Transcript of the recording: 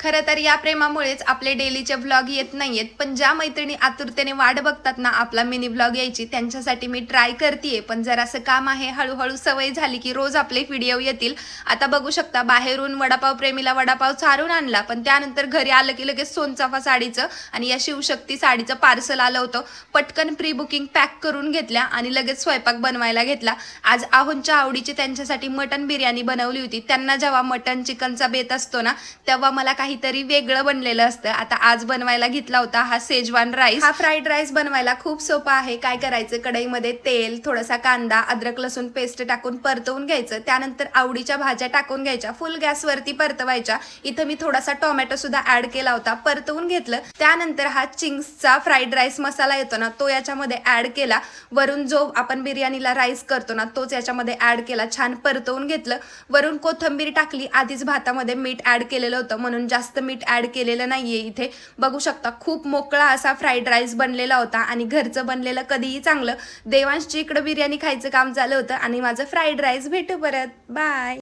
खरं तर या प्रेमामुळेच आपले डेलीचे व्लॉग येत नाहीयेत, पण ज्या मैत्रिणी आतुरतेने वाट बघतात ना आपला मिनी व्लॉग यायची, त्यांच्यासाठी मी ट्राय करतेय. पण जरासं काम आहे, हळूहळू सवय झाली की रोज आपले व्हिडिओ येतील. आता बघू शकता, बाहेरून वडापाव प्रेमीला वडापाव चारून आणला, पण त्यानंतर घरी आलं की लगेच सोनचाफा साडीचं आणि या शिवशक्ती साडीचं पार्सल आलं होतं. पटकन प्री बुकिंग पॅक करून घेतल्या आणि लगेच स्वयंपाक बनवायला घेतला. आज आहोंच्या आवडीची त्यांच्यासाठी मटन बिर्याणी बनवली होती. त्यांना जेव्हा मटन चिकनचा बेत असतो ना, तेव्हा मला काहीतरी वेगळं बनलेलं असतं. आता आज बनवायला घेतला होता हा शेजवान राईस. हा फ्राईड राईस बनवायला खूप सोपा आहे. काय करायचं, कढईमध्ये तेल, थोडासा कांदा, अद्रक लसूण पेस्ट टाकून परतवून घ्यायचं. त्यानंतर आवडीच्या भाज्या टाकून घ्यायच्या, फुल गॅसवरती परतवायच्या. इथं मी थोडासा टोमॅटो सुद्धा ऍड केला होता, परतवून घेतलं. त्यानंतर हा चिंग्सचा फ्राईड राईस मसाला येतो ना, तो याच्यामध्ये ऍड केला. वरून जो आपण बिर्याणीला राईस करतो ना, तोच याच्यामध्ये ऍड केला. छान परतवून घेतलं. वरून कोथिंबीर टाकली. आधीच भातामध्ये मीठ ऍड केलेलं होतं म्हणून जास्त मीठ ऍड केलेलं नाहीये. इथे बघू शकता, खूप मोकळा असा फ्राईड राईस बनलेला होता आणि घरचं बनलेलं कधीही चांगलं. देवांशची इकडे बिर्याणी खायचं काम झालं होतं आणि माझं फ्राईड राईस. भेटू परत, बाय.